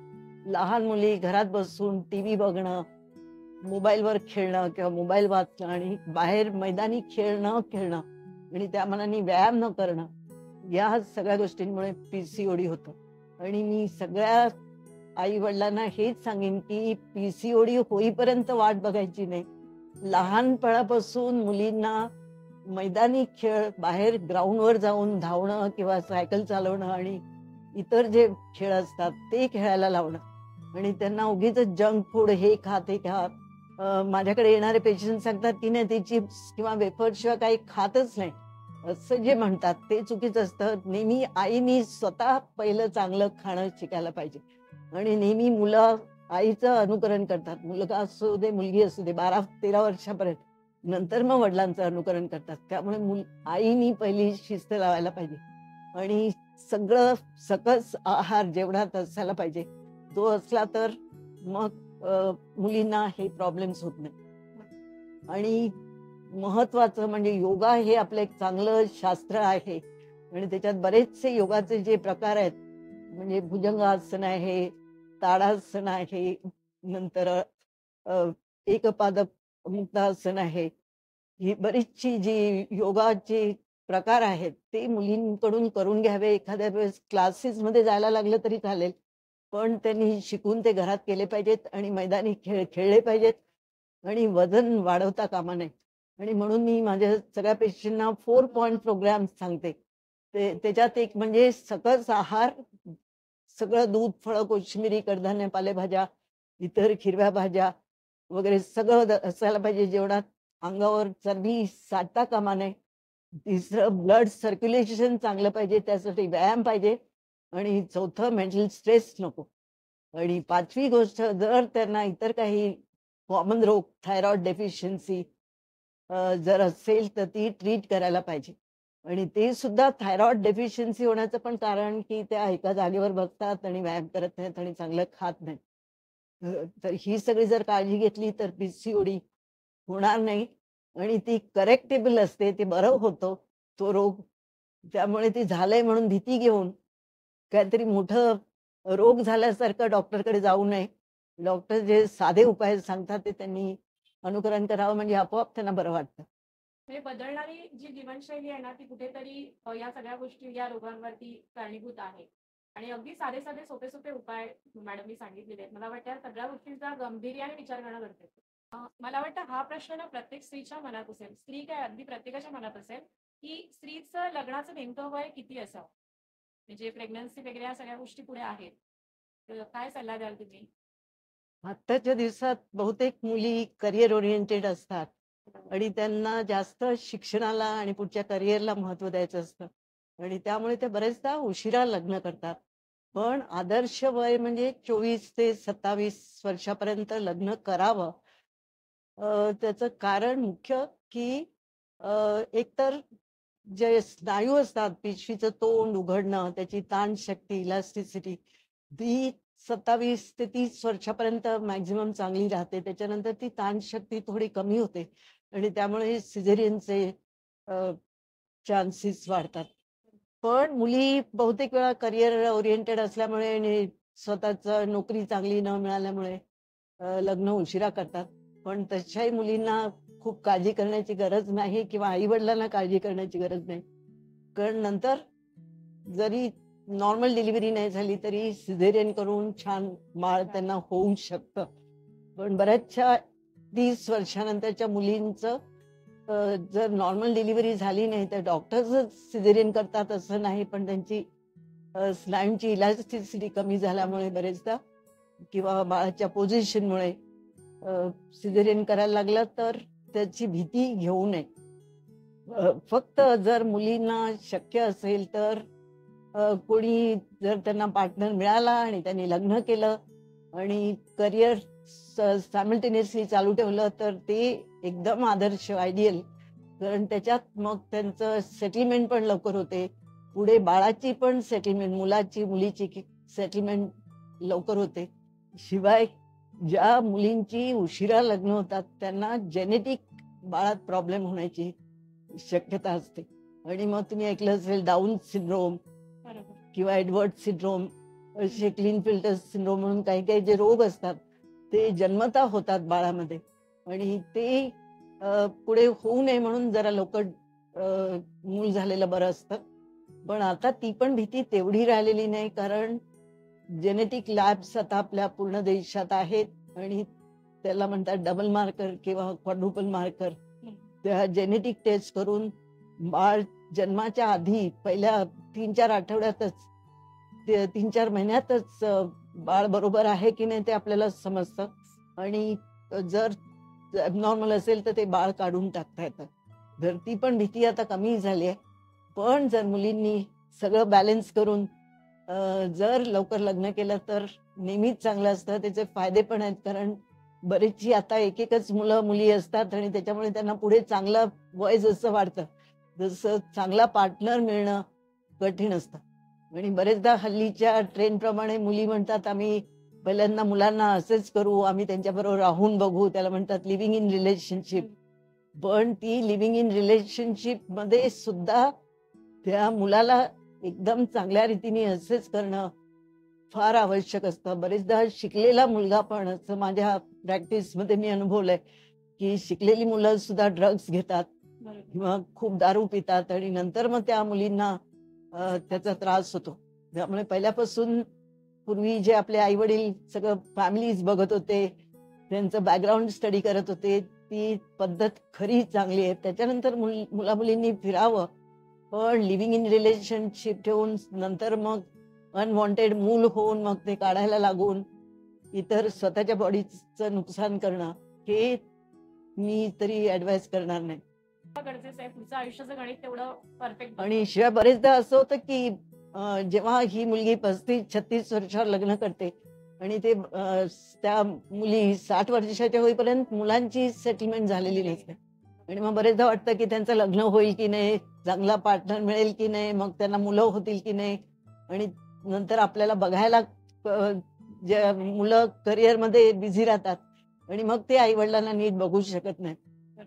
लहान मुली घरात बसून टीव्ही बघणं, मोबाईलवर खेळणं किंवा मोबाईल वाचणं आणि बाहेर मैदानी खेळ न खेळणं आणि त्या मनाने व्यायाम न करणं, या सगळ्या गोष्टींमुळे पीसीओडी होतं. आणि मी सगळ्या आई वडिलांना हेच सांगेन की पीसीओडी होईपर्यंत वाट बघायची नाही. लहानपणापासून मुलींना मैदानी खेळ, बाहेर ग्राउंडवर जाऊन धावणं किंवा सायकल चालवणं आणि इतर जे खेळ असतात ते खेळायला लावणं आणि त्यांना उगीच जंक फूड हे खा ते खा. माझ्याकडे येणारे पेशंट सांगतात की नाही, ते चिप्स किंवा वेफर शिवाय काही खातच नाही, असं जे म्हणतात ते चुकीचं असतं. नेहमी आईनी स्वतः पहिलं चांगलं खाणं शिकायला पाहिजे आणि नेहमी मुलं आईचं अनुकरण करतात. मुलगा असू दे मुलगी असू दे, 12-13 वर्षापर्यंत, नंतर मग वडिलांचं अनुकरण करतात. त्यामुळे आईनी पहिली शिस्त लावायला पाहिजे आणि सगळं सकस आहार जेवणात असायला पाहिजे. तो असला तर मग मुलींना हे प्रॉब्लेम्स होत नाही. आणि महत्वाचं म्हणजे योगा हे आपलं एक चांगलं शास्त्र आहे आणि त्याच्यात बरेचसे योगाचे जे प्रकार आहेत, म्हणजे भुजंगासन आहे, ताडासन आहे, नंतर एकपादक मुक्तासन आहे. ही बरीचशी जी योगाचे प्रकार आहेत ते मुलींकडून करून घ्यावे. एखाद्या वेळेस क्लासेसमध्ये जायला लागलं तरी चालेल, पण त्यांनी शिकून ते घरात केले पाहिजेत आणि मैदानी खेळ खेळले पाहिजेत आणि वजन वाढवता कामा नये. आणि म्हणून मी माझ्या सगळ्या पेशंटना 4 पॉइंट प्रोग्राम सांगते. त्याच्यात एक म्हणजे सकस आहार, सगळं दूध, फळं, कोशिंबिरी, कडधान्य, पालेभाज्या, इतर हिरव्या भाज्या वगैरे सगळं असायला पाहिजे जेवणात. अंगावर चरबी साठता कामा नये. तिसरं ब्लड सर्क्युलेशन चांगलं पाहिजे, त्यासाठी व्यायाम पाहिजे. आणि चौथं मेंटल स्ट्रेस नको. आणि 5वी गोष्ट, जर त्यांना इतर काही कॉमन रोग, थायरॉइड डेफिशियन्सी जर असेल तर ती ट्रीट करायला पाहिजे. आणि ते सुद्धा थायरॉइड डेफिशियन्सी होण्याचं पण कारण की त्या एका जागेवर बसतात आणि व्यायाम करत नाहीत आणि चांगलं खात नाहीत. तर ही सगळी जर काळजी घेतली तर पीसीओडी होणार नाही. आणि ती करेक्टेबल असते, ते बरं होतं तो रोग. त्यामुळे ती झालंय म्हणून भीती घेऊन काहीतरी मोठं रोग झाल्यासारखं डॉक्टरकडे जाऊ नये. डॉक्टर जे साधे उपाय सांगतात ते त्यांनी अनुकरण करावं, म्हणजे आपोआप त्यांना बरं वाटतं. म्हणजे बदलणारी जी जीवनशैली आहे ना ती कुठेतरी या सगळ्या गोष्टी या रोगांवरती कारणीभूत आहे. आणि अगदी साधे साधे सोपे सोपे उपाय मॅडमनी सांगितलेले आहेत. मला वाटतं या सगळ्या गोष्टींचा गंभीर्याने विचार करणं गरजेचं आहे. मला वाटतं हा प्रश्न ना प्रत्येक स्त्रीच्या मनात असेल, स्त्री काय अगदी प्रत्येकाच्या मनात असेल, की स्त्रीचं लग्नाचं नेमकं वय किती असावं. म्हणजे प्रेग्नन्सी वगैरे या सगळ्या गोष्टी पुढे आहेत. तर काय सल्ला द्याल तुम्ही? आत्ताच्या दिवसात बहुतेक मुली करिअर ओरिएंटेड असतात आणि त्यांना जास्त शिक्षणाला आणि पुढच्या करिअरला महत्त्व द्यायचं असतं. आणि त्यामुळे ते बरेचदा उशिरा लग्न करतात. पण आदर्श वय म्हणजे 24 ते 27 वर्षापर्यंत लग्न करावं. त्याचं कारण मुख्य की एकतर जे स्नायू असतात, पेशीचं तोंड उघडणं, त्याची ताणशक्ती, इलास्टिसिटी, ती 27 ते 30 वर्षापर्यंत मॅक्झिमम चांगली राहते. त्याच्यानंतर ती ताणशक्ती थोडी कमी होते आणि त्यामुळे सिझेरियनचे चान्सेस वाढतात. पण मुली बहुतेक वेळा करिअर ओरिएंटेड असल्यामुळे आणि स्वतःचं नोकरी चांगली न मिळाल्यामुळे लग्न उशिरा करतात. पण तशाही मुलींना खूप काळजी करण्याची गरज नाही किंवा आई-वडिलांना काळजी करण्याची गरज नाही. कारण नंतर जरी नॉर्मल डिलिव्हरी नाही झाली तरी सिझेरियन करून छान बाळ त्यांना होऊ शकतं. पण बऱ्याचशा 30 वर्षानंतरच्या मुलींचं जर नॉर्मल डिलिव्हरी झाली नाही तर डॉक्टर्सच सिझेरियन करतात असं नाही, पण त्यांची स्नायूंची इलास्टिसिटी कमी झाल्यामुळे बरेचदा किंवा बाळाच्या पोझिशनमुळे सिझेरियन करायला लागलं तर त्याची भीती घेऊ नये. फक्त जर मुलींना शक्य असेल तर कोणी जर त्यांना पार्टनर मिळाला आणि त्यांनी लग्न केलं आणि करिअर सायमल्टेनियसली चालू ठेवलं तर ते एकदम आदर्श, आयडियल. कारण त्याच्यात मग त्यांचं सेटलमेंट पण लवकर होते. पुढे बाळाची पण सेटलमेंट, मुलाची मुलीची सेटलमेंट लवकर होते. शिवाय ज्या मुलींची उशिरा लग्न होतात त्यांना जेनेटिक बाळात प्रॉब्लेम होण्याची शक्यता असते. आणि मग तुम्ही ऐकलं असेल डाऊन सिंड्रोम बरोबर. किंवा एडवर्ड सिंड्रोम, असे क्लीन फिल्टर सिंड्रोम म्हणून काही काही जे रोग असतात ते जन्मतः होतात बाळामध्ये. आणि ते पुढे होऊ नये म्हणून जरा लवकर मूल झालेलं बरं असतं. पण आता ती पण भीती तेवढी राहिलेली नाही, कारण जेनेटिक लॅब्स आता आपल्या पूर्ण देशात आहेत आणि त्याला म्हणतात डबल मार्कर किंवा क्वाड्रुपल मार्कर. त्या जेनेटिक टेस्ट करून बाळ जन्माच्या आधी पहिल्या 3-4 आठवड्यातच 3-4 महिन्यातच बाळ बरोबर आहे की नाही ते आपल्याला समजतं. आणि जर ॲबनॉर्मल असेल तर ते बाळ काढून टाकता येतं. तर ती पण भीती आता कमी झाली आहे. पण जर मुलींनी सगळं बॅलन्स करून जर लवकर लग्न केलं तर नेहमीच चांगलं असतं. त्याचे फायदे पण आहेत, कारण बरीचशी आता एकच मुलं मुली असतात आणि त्याच्यामुळे त्यांना पुढे चांगलं वय जसं वाढतं जसं चांगला पार्टनर मिळणं कठीण असतं. आणि बरेचदा हल्लीच्या ट्रेंडप्रमाणे मुली म्हणतात आम्ही पहिल्यांदा मुलांना असेच करू, आम्ही त्यांच्याबरोबर राहून बघू, त्याला म्हणतात लिव्हिंग इन रिलेशनशिप. पण ती लिव्हिंग इन रिलेशनशिप मध्ये सुद्धा त्या मुलाला एकदम चांगल्या रीतीने असेच करणं फार आवश्यक असतं. बरेचदा शिकलेला मुलगा पण, असं माझ्या प्रॅक्टिसमध्ये मी अनुभवलंय की शिकलेली मुलं सुद्धा ड्रग्ज घेतात किंवा खूप दारू पितात आणि नंतर मग त्या मुलींना त्याचा त्रास होतो. त्यामुळे पहिल्यापासून पूर्वी जे आपले आई वडील सगळं फॅमिलीज बघत होते त्यांचं बॅकग्राऊंड स्टडी करत होते. ती पद्धत खरी चांगली आहे. त्याच्यानंतर मुला-मुलींनी फिरावं, पण लिव्हिंग इन रिलेशनशिप ठेवून नंतर मग अनवॉन्टेड मूल होऊन मग ते काढायला लागून इतर स्वतःच्या बॉडीचं नुकसान करणं, हे मी तरी ॲडवाइस करणार नाही. गरजेचं आहे. पुढचं आयुष्याचं गणित तेवढं परफेक्ट आणि शिवाय बरेचदा असं होतं की जेव्हा ही मुलगी 35-36 वर्षावर लग्न करते आणि त्या मुली 60 वर्षाच्या होईपर्यंत मुलांची सेटलमेंट झालेली नसते. आणि मग बरेचदा वाटतं की त्यांचं लग्न होईल की नाही, चांगला पार्टनर मिळेल की नाही, मग त्यांना मुलं होतील की नाही. आणि नंतर आपल्याला बघायला जे मुलं करिअरमध्ये बिझी राहतात आणि मग ते आई वडिलांना नीट बघू शकत नाही.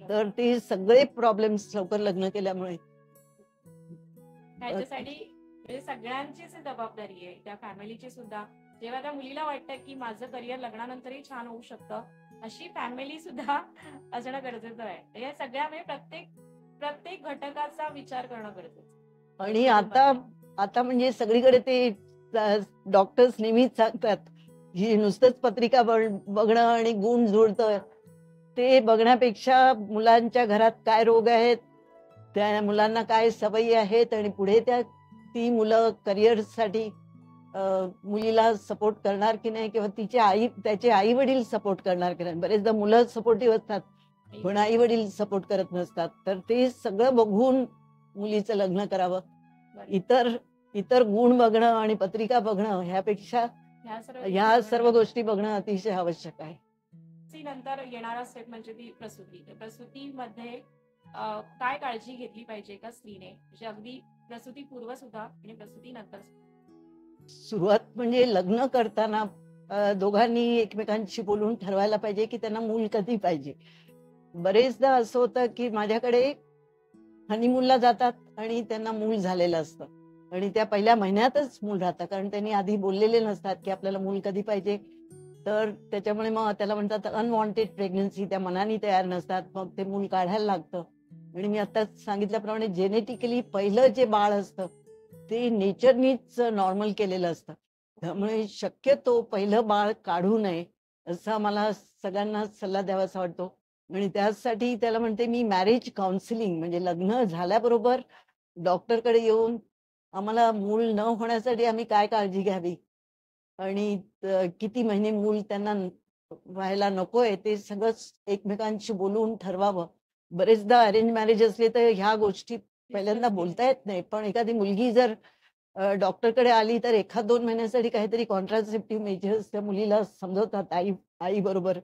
तर ते सगळे प्रॉब्लेम्स लवकर लग्न केल्यामुळे ह्याच्यासाठी म्हणजे सगळ्यांचीच जबाबदारी आहे, त्या फॅमिलीची सुद्धा. जेव्हा त्या मुलीला वाटतं की माझं करिअर लग्नानंतरही छान होऊ शकतं, अशी फॅमिली सुद्धा असणं गरजेचं आहे. या सगळ्या म्हणजे प्रत्येक प्रत्येक घटकाचा विचार करणं गरजेचं आहे. आणि आता आता म्हणजे सगळीकडे ते डॉक्टर्स नेहमीच सांगतात की नुसतंच पत्रिका बघणं आणि गुण जुळतं ते बघण्यापेक्षा मुलांच्या घरात काय रोग आहेत, त्या मुलांना काय सवयी आहेत आणि पुढे ती मुलं करिअरसाठी मुलीला सपोर्ट करणार की नाही, किंवा त्याचे आई वडील सपोर्ट करणार की नाही. बरेचदा मुलं सपोर्टिव्ह असतात पण आई वडील सपोर्ट करत नसतात. तर ते सगळं बघून मुलीचं लग्न करावं. इतर गुण बघणं आणि पत्रिका बघणं ह्यापेक्षा ह्या सर्व गोष्टी बघणं अतिशय आवश्यक आहे. नंतर येणारा स्टेप म्हणजे ती प्रसूती. प्रसूतीमध्ये काय काळजी घेतली पाहिजे का स्त्रीने, म्हणजे अगदी प्रसूतीपूर्व सुद्धा आणि प्रसूतीनंतर? सुरुवात म्हणजे लग्न करताना दोघांनी एकमेकांशी बोलून ठरवायला पाहिजे की त्यांना मूल कधी पाहिजे. बरेचदा असं होतं की माझ्याकडे हनीमूनला जातात आणि त्यांना मूल झालेलं असतं आणि त्या पहिल्या महिन्यातच मूल राहतं, कारण त्यांनी आधी बोललेले नसतात की आपल्याला मूल कधी पाहिजे. तर त्याच्यामुळे मग त्याला म्हणतात अनवॉन्टेड प्रेग्नन्सी. त्या मनाने तयार नसतात, मग ते मूल काढायला लागतं. आणि मी आता सांगितल्याप्रमाणे जेनेटिकली पहिलं जे बाळ असतं ते नेचरनीच नॉर्मल केलेलं असतं. त्यामुळे शक्यतो पहिलं बाळ काढू नये असा मला सगळ्यांना सल्ला द्यावासा वाटतो. आणि त्यासाठी त्याला म्हणते मी मॅरेज काउन्सिलिंग, म्हणजे लग्न झाल्याबरोबर डॉक्टरकडे येऊन आम्हाला मूल न होण्यासाठी आम्ही काय काळजी घ्यावी आणि किती महिने मूल त्यांना व्हायला नकोय ते सगळंच एकमेकांशी बोलून ठरवावं. बरेचदा अरेंज मॅरेज असले तर ह्या गोष्टी पहिल्यांदा बोलता येत नाही, पण एखादी मुलगी जर डॉक्टरकडे आली तर 1-2 महिन्यासाठी काहीतरी कॉन्ट्रासेप्टिव्ह मेजर्स त्या मुलीला समजवतात आई बरोबर.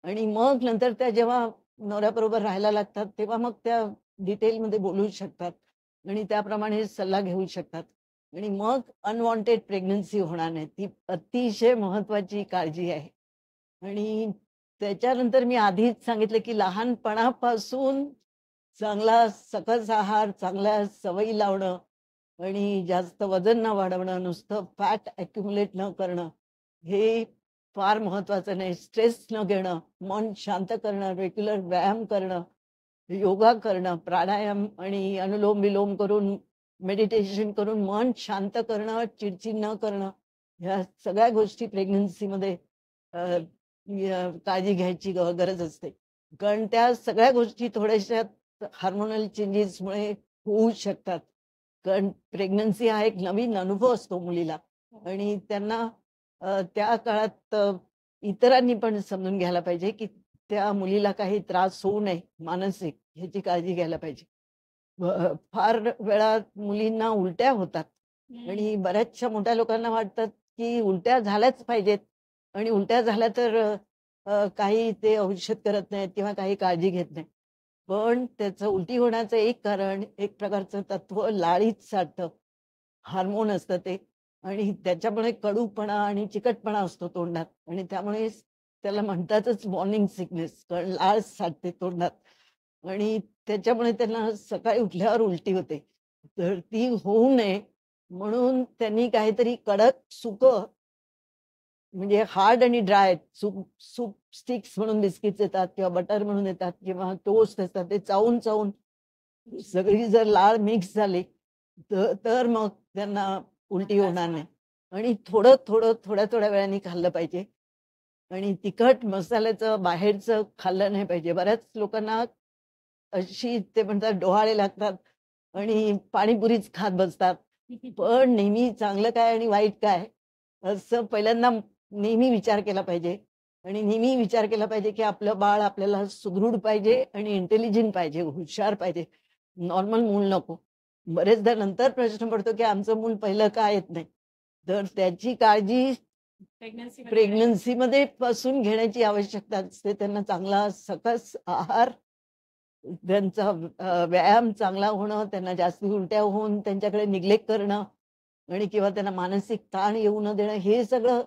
आणि मग नंतर त्या जेव्हा नवऱ्याबरोबर राहायला लागतात तेव्हा मग त्या डिटेलमध्ये बोलू शकतात आणि त्याप्रमाणे सल्ला घेऊ शकतात. आणि मग अनवॉन्टेड प्रेग्नन्सी होणार नाही. ती अतिशय महत्वाची काळजी आहे. आणि त्याच्यानंतर मी आधीच सांगितलं की लहानपणापासून चांगला सकस आहार, चांगल्या सवयी लावणं आणि जास्त वजन न वाढवणं, नुसतं फॅट अक्युमुलेट न करणं, हे फार महत्वाचं नाही. स्ट्रेस न घेणं, मन शांत करणं, रेग्युलर व्यायाम करणं, योगा करणं, प्राणायाम आणि अनुलोम विलोम करून, मेडिटेशन करून मन शांत करणं, चिडचिड न करणं, ह्या सगळ्या गोष्टी प्रेग्नन्सीमध्ये काळजी घ्यायची गरज असते. कारण त्या सगळ्या गोष्टी थोड्याशा हार्मोनल चेंजेसमुळे होऊ शकतात. कारण प्रेग्नन्सी हा एक नवीन अनुभव असतो मुलीला आणि त्यांना त्या काळात इतरांनी पण समजून घ्यायला पाहिजे की त्या मुलीला काही त्रास होऊ नये मानसिक, ह्याची काळजी घ्यायला पाहिजे. फार वेळा मुलींना उलट्या होतात आणि बऱ्याचशा मोठ्या लोकांना वाटतात की उलट्या झाल्याच पाहिजेत आणि उलट्या झाल्या तर काही ते औषध करत नाहीत किंवा काही काळजी घेत नाही. पण त्याचं उलटी होण्याचं एक कारण, एक प्रकारचं तत्व लाळीत साठतं, हार्मोन असतं ते आणि त्याच्यामुळे कडूपणा आणि चिकटपणा असतो तोंडात आणि त्यामुळे त्याला म्हणतातच मॉर्निंग सिकनेस, कारण लाळ साठते तोंडात आणि त्याच्यामुळे त्यांना सकाळी उठल्यावर उलटी होते. तर ती होऊ नये म्हणून त्यांनी काहीतरी कडक सुकं, म्हणजे हार्ड आणि ड्राय सूप सूप स्टिक्स म्हणून बिस्किट्स येतात किंवा बटर म्हणून येतात किंवा टोस्ट असतात, ते चावून चावून सगळी जर लाळ मिक्स झाली तर मग त्यांना उलटी होणार नाही. आणि थोडं थोडं थोड्या थोड्या वेळाने खाल्लं पाहिजे. आणि तिखट मसाल्याचं बाहेरचं खाल्लं नाही पाहिजे. बऱ्याच लोकांना अशी ते म्हणतात डोहाळे लागतात आणि पाणीपुरीच खात बसतात. पण नेहमी चांगलं काय आणि वाईट काय असं पहिल्यांदा नेहमी विचार केला पाहिजे आणि नेहमी विचार केला पाहिजे, की आपलं बाळ आपल्याला सुदृढ पाहिजे आणि इंटेलिजंट पाहिजे, हुशार पाहिजे. नॉर्मल मूल नको. बरेचदा नंतर प्रश्न पडतो, की आमचं मूल पहिलं का येत नाही? तर त्याची काळजी प्रेग्नन्सीमध्ये पासून घेण्याची आवश्यकता असते. त्यांना चांगला सकस आहार, त्यांचा व्यायाम चांगला होणं, त्यांना जास्ती उलट्या होऊन त्यांच्याकडे निग्लेक्ट करणं आणि किंवा त्यांना मानसिक ताण येऊ न देणं, हे सगळं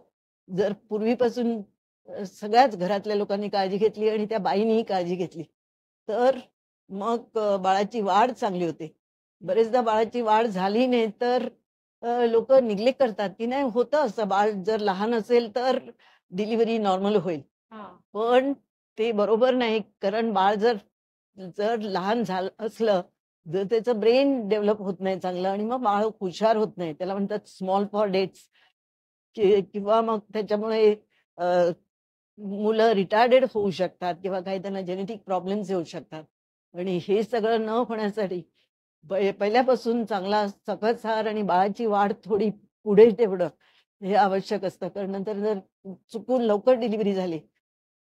जर पूर्वीपासून सगळ्याच घरातल्या लोकांनी काळजी घेतली आणि त्या बाईंनीही काळजी घेतली, तर मग बाळाची वाढ चांगली होते. बरेचदा बाळाची वाढ झाली नाही तर लोकं निग्लेक्ट करतात, की नाही होतं असं बाळ जर लहान असेल तर डिलिव्हरी नॉर्मल होईल. पण ते बरोबर नाही. कारण बाळ जर जर लहान झालं असलं, जर त्याचं ब्रेन डेव्हलप होत नाही चांगलं आणि मग बाळ हुशार होत नाही. त्याला म्हणतात स्मॉल फॉर डेट्स किंवा मग त्याच्यामुळे अ, मुलं रिटार्डेड होऊ शकतात किंवा काही त्यांना जेनेटिक प्रॉब्लेम्स येऊ शकतात. आणि हे सगळं न होण्यासाठी पहिल्यापासून चांगला सकस आहार आणि बाळाची वाढ थोडी पुढे ठेवणं हे आवश्यक असतं. कारण नंतर जर चुकून लवकर डिलिव्हरी झाली,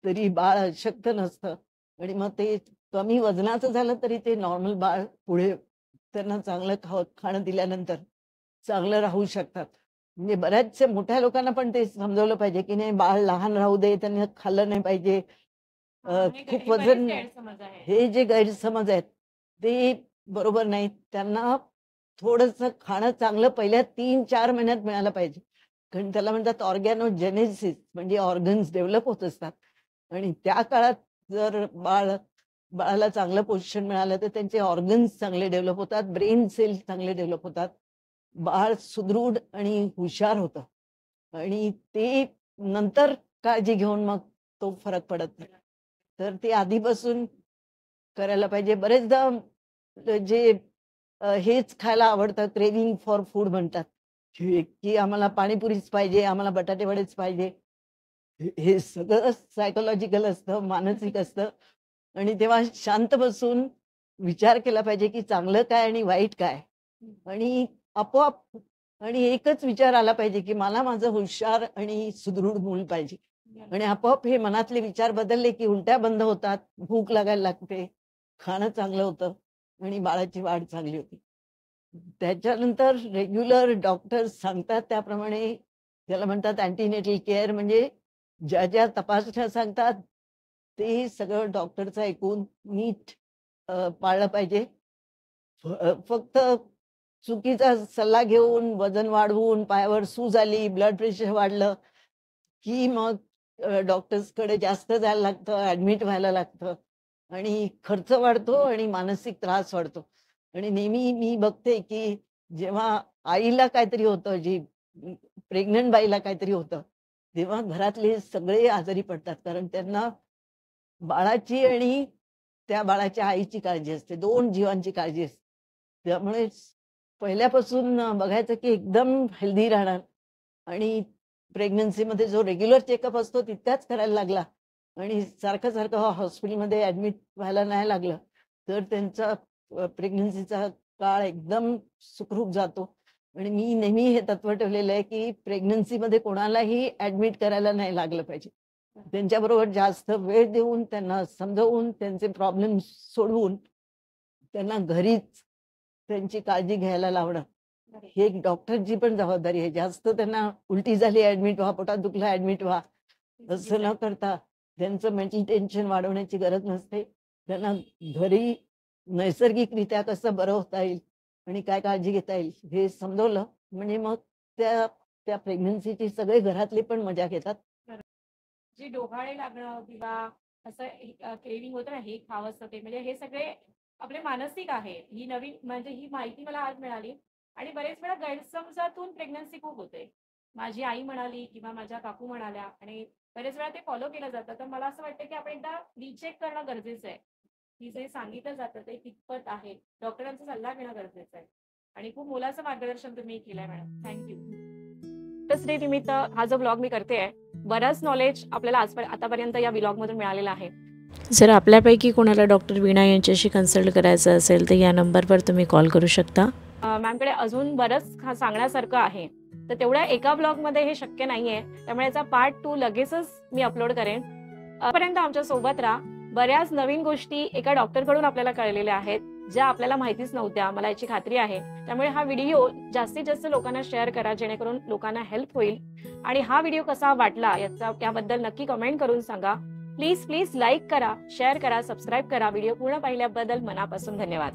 तरी बाळ अशक्त नसतं आणि मग ते कमी वजनाचं झालं तरी ते नॉर्मल बाळ पुढे त्यांना चांगलं खाणं दिल्यानंतर चांगलं राहू शकतात. म्हणजे बऱ्याचशा मोठ्या लोकांना पण ते समजावलं पाहिजे, की नाही बाळ लहान राहू दे, त्यांनी खाल्लं नाही पाहिजे. खूप वजन हे जे गैरसमज आहेत, ते बरोबर नाहीत. त्यांना थोडंसं खाणं चांगलं पहिल्या 3-4 महिन्यात मिळालं पाहिजे. कारण त्याला म्हणतात ऑर्गॅनोजेनेसिस म्हणजे ऑर्गन्स डेव्हलप होत असतात आणि त्या काळात जर बाळाला चांगलं पोषण मिळालं, तर त्यांचे ऑर्गन्स चांगले डेव्हलप होतात, ब्रेन सेल्स चांगले डेव्हलप होतात. बाळ सुदृढ आणि हुशार होतं आणि ते नंतर काळजी घेऊन मग तो फरक पडत नाही. तर ते आधीपासून करायला पाहिजे. बरेचदा जे हेच खायला आवडतं, क्रेव्हिंग फॉर फूड म्हणतात, की आम्हाला पाणीपुरीच पाहिजे, आम्हाला बटाटे वडेच पाहिजे. हे सगळं सायकॉलॉजिकल असतं, मानसिक असतं आणि तेव्हा शांत बसून विचार केला पाहिजे, की चांगलं काय आणि वाईट काय? आणि आपोआप आणि एकच विचार आला पाहिजे, की मला माझं हुशार आणि सुदृढ मूल पाहिजे. आणि आपोआप हे मनातले विचार बदलले, की उलट्या बंद होतात, भूक लागायला लागते, खाणं चांगलं होतं आणि बाळाची वाढ चांगली होती. त्याच्यानंतर रेग्युलर डॉक्टर्स सांगतात त्याप्रमाणे त्याला म्हणतात अँटीनेटल केअर म्हणजे ज्या तपासण्या सांगतात, ते सगळं डॉक्टरचं ऐकून नीट पाळलं पाहिजे. फक्त चुकीचा सल्ला घेऊन, वजन वाढवून, पायावर सूज आली, ब्लड प्रेशर वाढलं, की मग डॉक्टर्सकडे जास्त जायला लागतं, ॲडमिट व्हायला लागतं आणि खर्च वाढतो आणि मानसिक त्रास वाढतो. आणि नेहमी मी बघते, की जेव्हा आईला काहीतरी होतं, जी प्रेग्नंट बाईला काहीतरी होतं, तेव्हा घरातले सगळे आजारी पडतात. कारण त्यांना बाळाची आणि त्या बाळाच्या आईची काळजी असते. 2 जीवांची काळजी असते. त्यामुळे पहिल्यापासून बघायचं की एकदम हेल्दी राहणार आणि प्रेग्नन्सीमध्ये जो रेग्युलर चेकअप असतो तितकाच करायला लागला आणि सारखं-सारखं हॉस्पिटलमध्ये ॲडमिट व्हायला नाही लागलं, तर त्यांचा प्रेग्नन्सीचा काळ एकदम सुखरूप जातो. आणि मी नेहमी हे तत्त्व ठेवलेलं आहे, की प्रेग्नन्सीमध्ये कोणालाही ॲडमिट करायला नाही लागलं पाहिजे. त्यांच्याबरोबर जास्त वेळ देऊन, त्यांना समजावून, त्यांचे प्रॉब्लेम्स सोडवून, त्यांना घरीच त्यांची काळजी घ्यायला लावणं, ही एक डॉक्टरची पण जबाबदारी आहे. जास्त त्यांना उलटी झाली ॲडमिट व्हा, पोटात दुखलं ॲडमिट व्हा, असं न करता त्यांचं मेंटल टेन्शन वाढवण्याची गरज नसते. त्यांना घरी नैसर्गिकरित्या कसं बरं होता येईल आणि काय काळजी घेता येईल हे समजवलं, म्हणजे मग त्या त्या प्रेग्नन्सीची सगळे घरातले पण मजा घेतात. जे डोहाळे लागणं किंवा असं क्रेविंग होतं ना, हे खावंसं ते म्हणजे हे सगळे आपले मानसिक आहे. ही नवीन म्हणजे ही माहिती मला आज मिळाली आणि बरेच वेळा गैरसमजातून प्रेग्नन्सी खूप होते. माझी आई म्हणाली किंवा माझ्या काकू म्हणाल्या आणि बरेच वेळा ते फॉलो केलं जातं. तर मला असं वाटतं, की आपण एकदा रिचेक करणं गरजेचं आहे, की जे सांगितलं जातं ते कितपत आहे. डॉक्टरांचा सल्ला घेणं गरजेचं आहे आणि खूप मोलाचं मार्गदर्शन तुम्ही केलंय मॅडम. थँक डॉक्टर्स डे निमित्त हा जो ब्लॉग मी करते आहे, बरंच नॉलेज आपल्याला आतापर्यंत या ब्लॉग मधून मिळालेलं आहे. जर आपल्यापैकी कोणाला डॉक्टर वीणा यांच्याशी कन्सल्ट करायचं असेल तर या नंबरवर तुम्ही कॉल करू शकता. मॅमकडे अजून बरंच सांगण्यासारखं आहे, तर तेवढ्या एका ब्लॉगमध्ये हे शक्य नाहीये. त्यामुळे याचा पार्ट 2 लगेचच मी अपलोड करेन. पर्यंत आमच्या सोबत राहा. बऱ्याच नवीन गोष्टी एका डॉक्टरकडून आपल्याला कळलेल्या आहेत, ज्या आपल्याला माहितीच नव्हत्या, मला याची खात्री आहे. त्यामुळे हा व्हिडिओ जास्तीत जास्त लोकांना शेअर करा, जेणेकरून लोकांना हेल्प होईल. आणि हा व्हिडिओ कसा वाटला याबद्दल नक्की कमेंट करून सांगा. प्लीज लाईक करा, शेअर करा, सबस्क्राईब करा. व्हिडिओ पूर्ण पाहिल्याबद्दल मनापासून धन्यवाद.